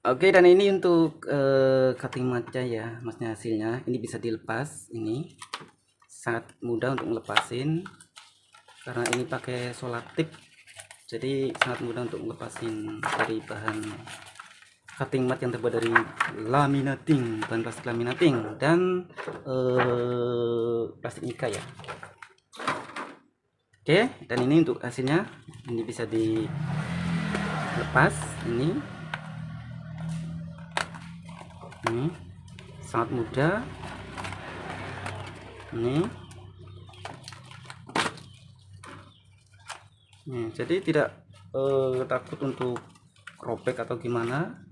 Oke, dan ini untuk cutting matnya ya, maksudnya hasilnya. Ini bisa dilepas, ini sangat mudah untuk melepasin karena ini pakai solar tip, jadi sangat mudah untuk melepasin dari bahan cutting mat yang terbuat dari laminating, bahan plastik laminating dan plastik mica ya. Oke, dan ini untuk hasilnya, ini bisa dilepas, ini sangat mudah. Ini jadi tidak takut untuk robek atau gimana.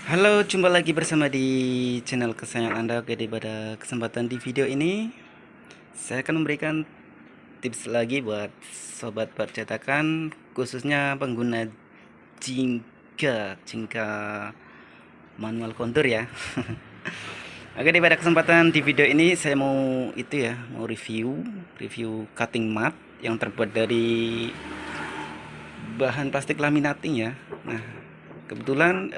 Halo, jumpa lagi bersama di channel kesayangan Anda. Oke, pada kesempatan di video ini saya akan memberikan tips lagi buat sobat percetakan, khususnya pengguna Cinca manual kontur ya. Oke, pada kesempatan di video ini saya mau mau review cutting mat yang terbuat dari bahan plastik laminating ya. Nah, kebetulan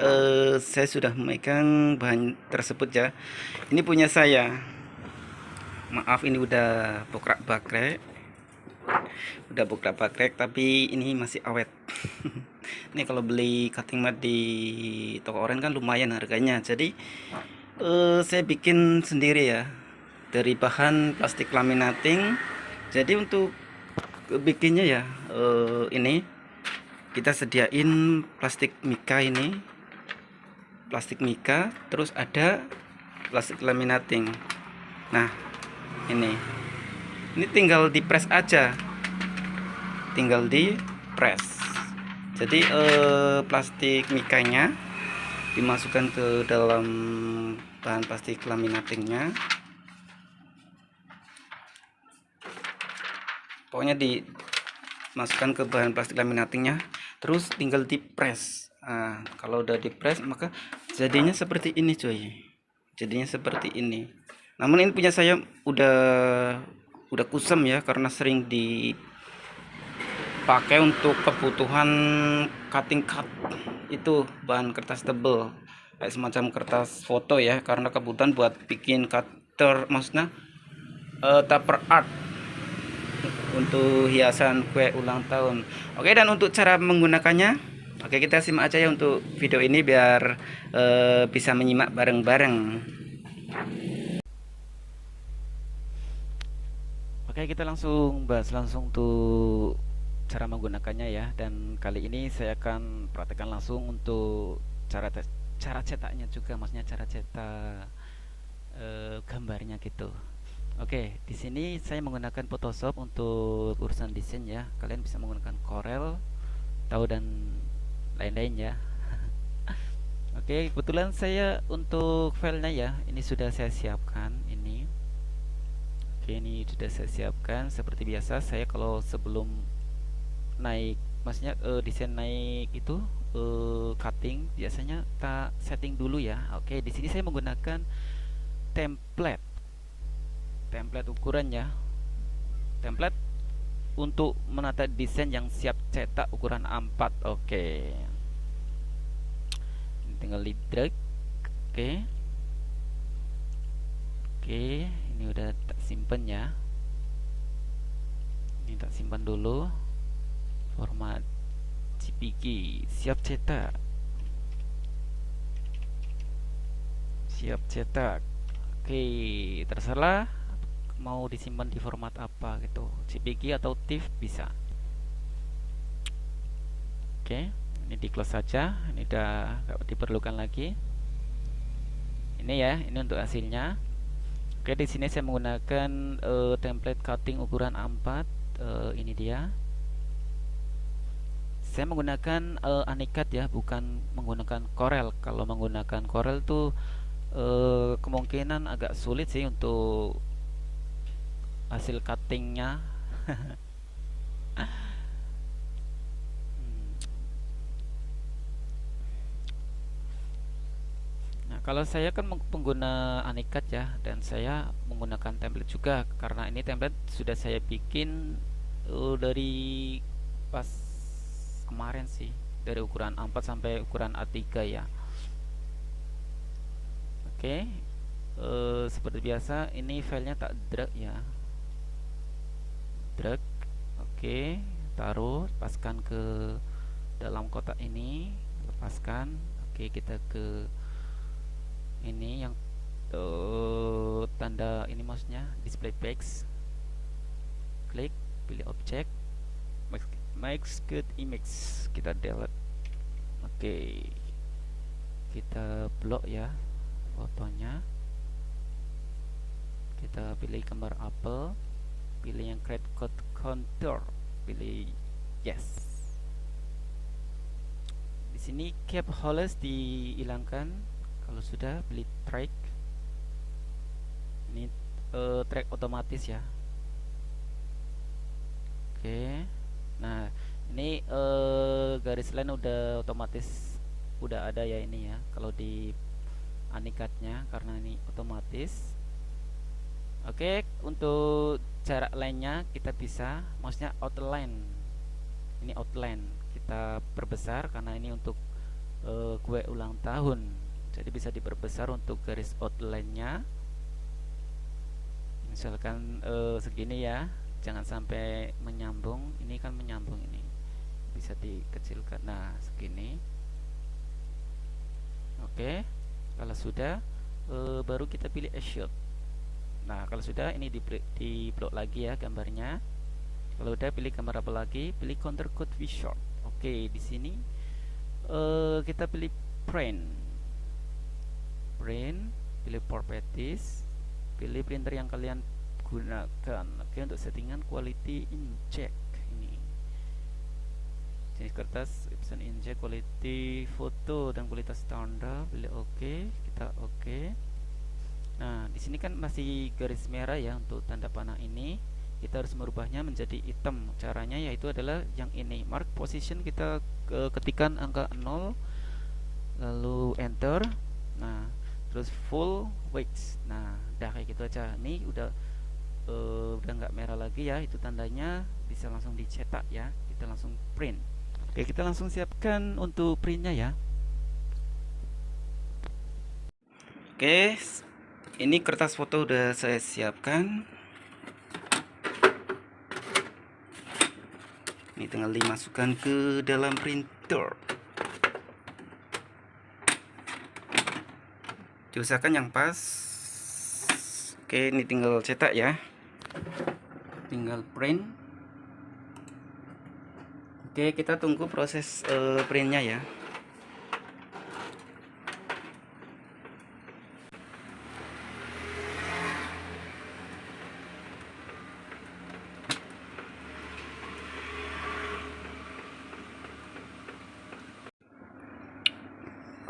saya sudah memegang bahan tersebut ya. Ini punya saya. Maaf, ini udah bokrak-bakrek, tapi ini masih awet. Ini kalau beli cutting mat di toko oren kan lumayan harganya. Jadi saya bikin sendiri ya dari bahan plastik laminating. Jadi untuk bikinnya ya ini kita sediain plastik mica, terus ada plastik laminating. Nah, ini tinggal di press aja, jadi plastik micanya dimasukkan ke dalam bahan plastik laminatingnya, pokoknya dimasukkan ke bahan plastik laminatingnya, terus tinggal di press. Nah, kalau udah di press maka jadinya seperti ini coy, namun ini punya saya udah kusam ya, karena sering dipakai untuk kebutuhan cutting card, itu bahan kertas tebel kayak semacam kertas foto ya, karena kebutuhan buat bikin cutter, maksudnya tupper art untuk hiasan kue ulang tahun. Oke, dan untuk cara menggunakannya, oke, kita simak aja ya untuk video ini biar bisa menyimak bareng-bareng. Oke, kita langsung bahas langsung tuh cara menggunakannya ya. Dan kali ini saya akan praktekkan langsung untuk cara cetaknya juga, maksudnya cara cetak gambarnya gitu. Oke, di sini saya menggunakan Photoshop untuk urusan desain ya. Kalian bisa menggunakan Corel, Tahu dan lain-lain ya. Oke, kebetulan saya untuk filenya ya, ini sudah saya siapkan ini. Oke, ini sudah saya siapkan. Seperti biasa, saya kalau sebelum naik, maksudnya desain naik itu cutting, biasanya tak setting dulu ya. Oke, di sini saya menggunakan template ukuran ya, template untuk menata desain yang siap cetak ukuran A4. Oke, tinggal di drag. Oke, ini udah tak simpen ya, ini tak simpan dulu. Format JPG siap cetak. siap cetak. Oke, terserah mau disimpan di format apa gitu, JPG atau TIFF bisa. Oke, ini di close saja, ini udah gak diperlukan lagi. Ini ya, ini untuk hasilnya. Oke, di sini saya menggunakan template cutting ukuran A4. Ini dia. Saya menggunakan Anikat ya, bukan menggunakan Corel. Kalau menggunakan Corel tuh kemungkinan agak sulit sih untuk hasil cuttingnya. Nah, kalau saya kan pengguna Anikat ya, dan saya menggunakan template juga karena ini template sudah saya bikin dari pas kemarin sih, dari ukuran A4 sampai ukuran A3 ya. Oke, seperti biasa ini filenya tak drag ya, drag. Oke, taruh, lepaskan ke dalam kotak ini, lepaskan. Oke, kita ke ini yang tanda ini mouse-nya, display text, klik, pilih objek, make good image, kita delete. Oke, kita blok ya fotonya, kita pilih gambar apel, pilih yang create code contour, pilih yes. Di sini cap holes dihilangkan. Kalau sudah, pilih track. Ini track otomatis ya. Oke. Nah, ini garis line udah otomatis, udah ada ya ini ya. Kalau di Anikatnya karena ini otomatis. Oke, untuk jarak lainnya kita bisa mouse-nya outline. Ini outline kita perbesar karena ini untuk kue ulang tahun. Jadi bisa diperbesar untuk garis outline-nya. Misalkan segini ya, jangan sampai menyambung. Ini kan menyambung ini, bisa dikecilkan. Nah, segini. Oke, kalau sudah baru kita pilih shot. Nah, kalau sudah ini di blok lagi ya gambarnya. Kalau udah, pilih gambar apa lagi, pilih counter code short. Oke, di sini kita pilih print, pilih properties, pilih printer yang kalian gunakan. Oke, untuk settingan quality inject ini jenis kertas Epson inject, quality foto dan kualitas standar, pilih oke, kita oke. Nah, di sini kan masih garis merah ya untuk tanda panah ini. Kita harus merubahnya menjadi hitam. Caranya yaitu adalah yang ini, mark position, kita ketikkan angka 0 lalu enter. Nah, terus full weight. Nah, udah kayak gitu aja. Ini udah nggak merah lagi ya, itu tandanya bisa langsung dicetak ya. Kita langsung print. Oke, kita langsung siapkan untuk printnya ya. Oke, ini kertas foto udah saya siapkan. Ini tinggal dimasukkan ke dalam printer. Diusahakan yang pas. Oke, ini tinggal cetak ya. Tinggal print. Oke, kita tunggu proses printnya ya.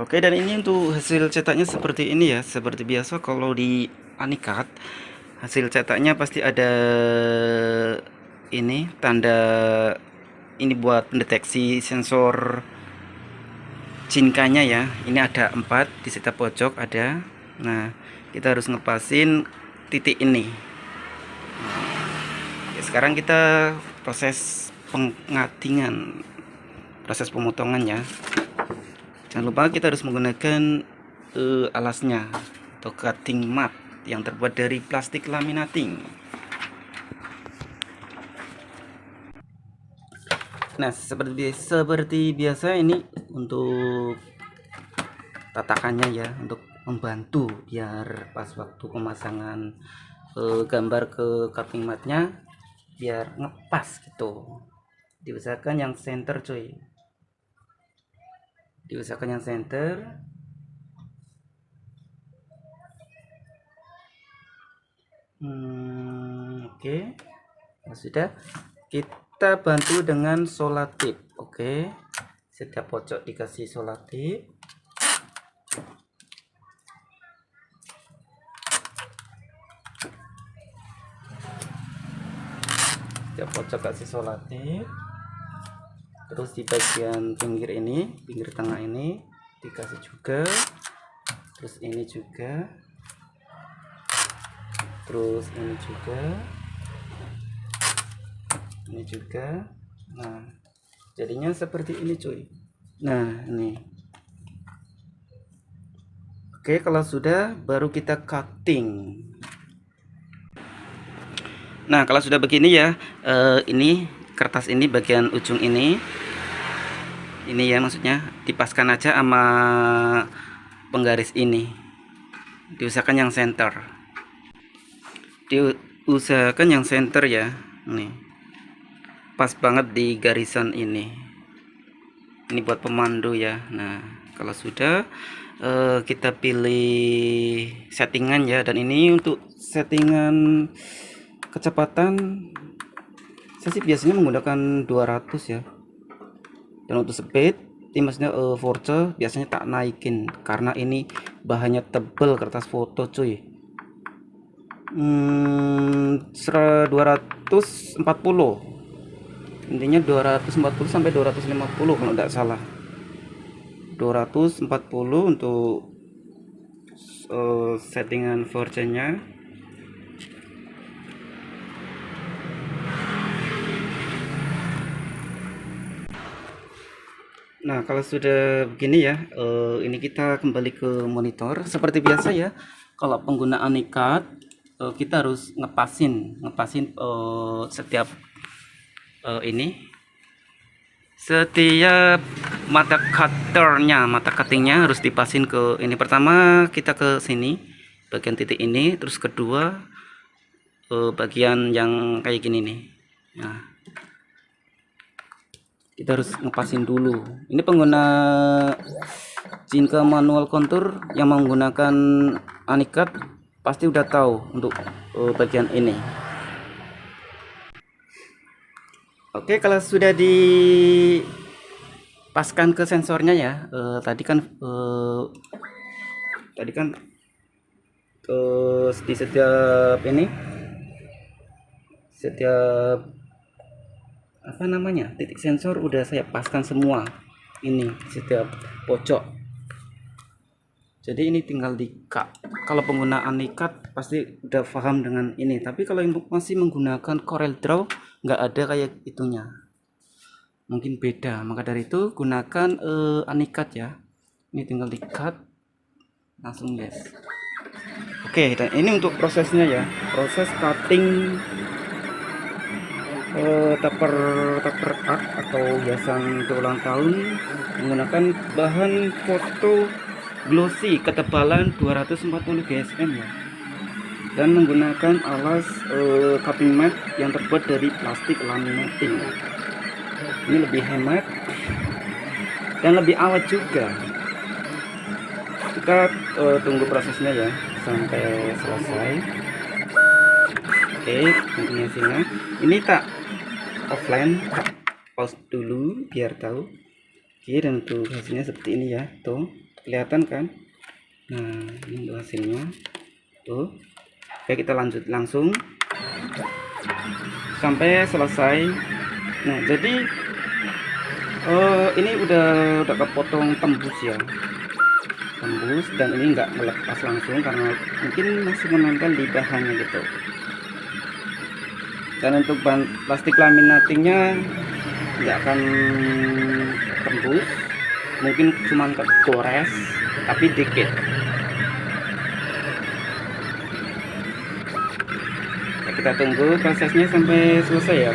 Oke, dan ini untuk hasil cetaknya seperti ini ya. Seperti biasa kalau di Anikat, hasil cetaknya pasti ada ini tanda ini buat mendeteksi sensor cinkanya ya. Ini ada 4 di setiap pojok ada. Nah, kita harus ngepasin titik ini. Ya, sekarang kita proses pengatingan, proses pemotongan ya. Jangan lupa kita harus menggunakan alasnya atau cutting mat yang terbuat dari plastik laminating. Nah, seperti biasa ini untuk tatakannya ya, untuk membantu biar pas waktu pemasangan gambar ke cutting matnya biar ngepas gitu. Diusahakan yang center cuy, diusahakan yang center. Oke. Nah, sudah, kita bantu dengan solatip. Oke, setiap pojok dikasih solatip. Setiap pojok kasih solatip. Terus di bagian pinggir ini, pinggir tengah ini dikasih juga. Terus ini juga. Terus ini juga. Ini juga. Nah, jadinya seperti ini cuy. Nah, ini. Oke, kalau sudah baru kita cutting. Nah, kalau sudah begini ya, ini kertas ini bagian ujung ini ya, maksudnya dipaskan aja sama penggaris ini. Diusahakan yang center. Diusahakan yang center ya. Nih, pas banget di garisan ini. Ini buat pemandu ya. Nah, kalau sudah kita pilih settingan ya, dan ini untuk settingan kecepatan saya sih biasanya menggunakan 200 ya. Dan untuk speed ini maksudnya force biasanya tak naikin karena ini bahannya tebel, kertas foto cuy. 240, intinya 240 sampai 250 kalau tidak salah. 240 untuk settingan force nya. Nah, kalau sudah begini ya, ini kita kembali ke monitor seperti biasa ya. Kalau penggunaan ikat, kita harus ngepasin setiap setiap mata cuttingnya harus dipasin ke ini. Pertama kita ke sini bagian titik ini, terus kedua bagian yang kayak gini nih. Nah, kita harus ngepasin dulu. Ini pengguna Jinka manual kontur yang menggunakan anikat pasti udah tahu untuk bagian ini. Oke, kalau sudah dipaskan ke sensornya ya, tadi kan di setiap apa namanya, titik sensor udah saya paskan semua ini setiap pojok. Jadi ini tinggal di-cut. Kalau penggunaan ikat pasti udah paham dengan ini, tapi kalau yang masih menggunakan Corel Draw nggak ada kayak itunya, mungkin beda. Maka dari itu gunakan anikat ya. Ini tinggal di-cut langsung, yes. Oke, dan ini untuk prosesnya ya, proses cutting tupper art atau hiasan ulang tahun menggunakan bahan foto glossy ketebalan 240 GSM ya, dan menggunakan alas cutting mat yang terbuat dari plastik laminating. Ini lebih hemat dan lebih awet juga. Kita tunggu prosesnya ya sampai selesai. Oke, hasilnya ini tak offline, pause dulu biar tahu. Oke, dan untuk hasilnya seperti ini ya, tuh kelihatan kan. Nah, ini untuk hasilnya tuh. Oke, kita lanjut langsung sampai selesai. Nah, jadi ini udah kepotong tembus ya, tembus, dan ini nggak melepas langsung karena mungkin masih menempel di bahannya gitu. Dan untuk plastik laminatingnya nggak akan tembus, mungkin cuma kegores tapi dikit. Nah, kita tunggu prosesnya sampai selesai ya.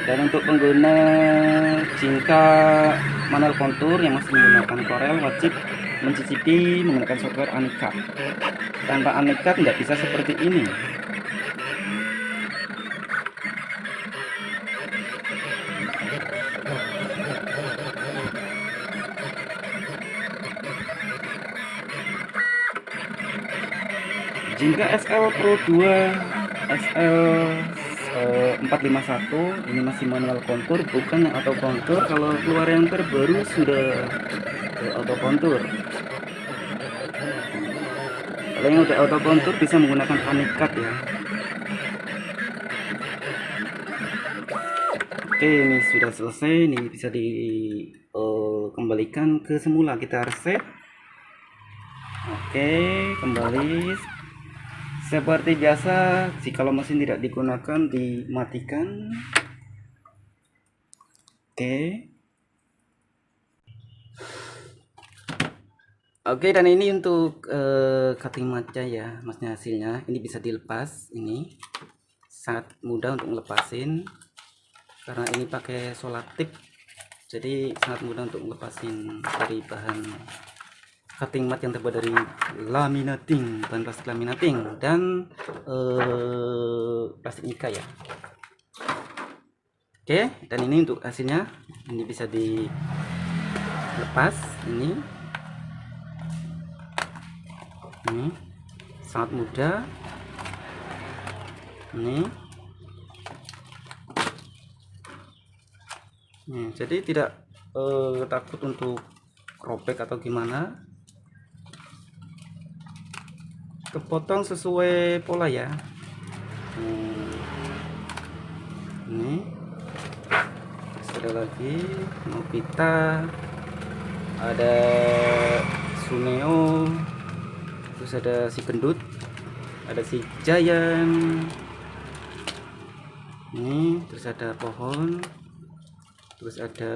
Dan untuk pengguna Jinka manual kontur yang masih menggunakan Corel wajib mencicipi menggunakan software AnyCad. Tanpa AnyCad nggak bisa seperti ini. Jika SL Pro 2, SL 451 ini masih manual kontur, bukan yang auto kontur. Kalau keluar yang terbaru sudah auto kontur. Kalau yang udah auto kontur bisa menggunakan AnyCad ya. Oke, ini sudah selesai. Ini bisa dikembalikan ke semula. Kita reset. Oke, kembali. Seperti biasa, jika mesin tidak digunakan, dimatikan. Oke, dan ini untuk cutting matnya ya, maksudnya hasilnya. Ini bisa dilepas, ini sangat mudah untuk ngelepasin karena ini pakai solar tip, jadi sangat mudah untuk ngelepasin dari bahan cutting mat yang terbuat dari laminating, bahan plastik laminating dan plastik mica ya. Oke, dan ini untuk hasilnya, ini bisa dilepas, ini sangat mudah, ini jadi tidak takut untuk robek atau gimana. Kepotong sesuai pola ya. Ini terus ada lagi Nobita, ada Suneo, terus ada si gendut, ada si Giant, ini terus ada pohon, terus ada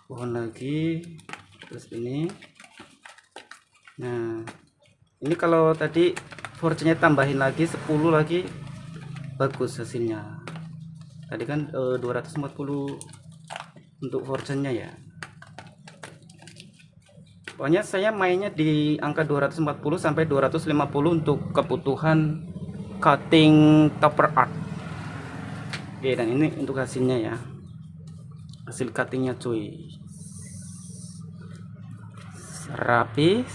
pohon lagi, terus ini. Nah, ini kalau tadi forge-nya tambahin lagi 10 lagi, bagus hasilnya. Tadi kan 240 untuk forge-nya ya. Pokoknya saya mainnya di angka 240 sampai 250 untuk kebutuhan cutting topper art. Oke, dan ini untuk hasilnya ya, hasil cuttingnya cuy, serapi,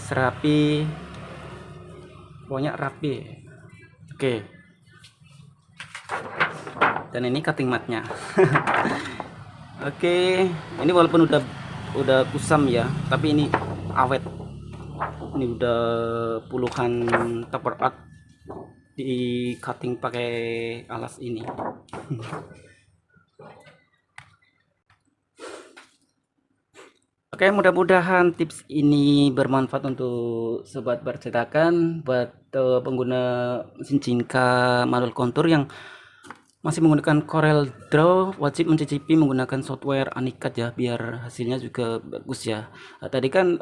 pokoknya rapi. Oke, dan ini cutting matnya. Oke, ini walaupun udah kusam ya, tapi ini awet. Ini udah puluhan topper art di cutting pakai alas ini. Oke, mudah-mudahan tips ini bermanfaat untuk sobat percetakan, buat pengguna mesin Jinka manual kontur yang masih menggunakan Corel Draw, wajib mencicipi menggunakan software AnyCad ya, biar hasilnya juga bagus ya. Tadi kan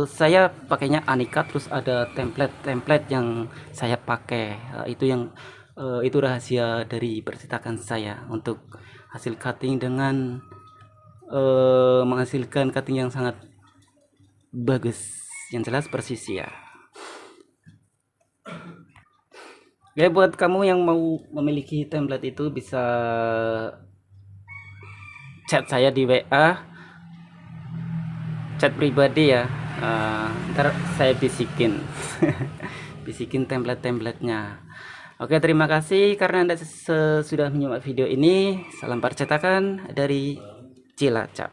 saya pakainya AnyCad, terus ada template yang saya pakai. Itu rahasia dari percetakan saya untuk hasil cutting dengan menghasilkan cutting yang sangat bagus, yang jelas persis ya. Oke, buat kamu yang mau memiliki template itu bisa chat saya di WA, chat pribadi ya. Ntar saya bisikin bisikin template-templatenya. Oke, terima kasih karena Anda sudah menyimak video ini. Salam percetakan dari Cilacap.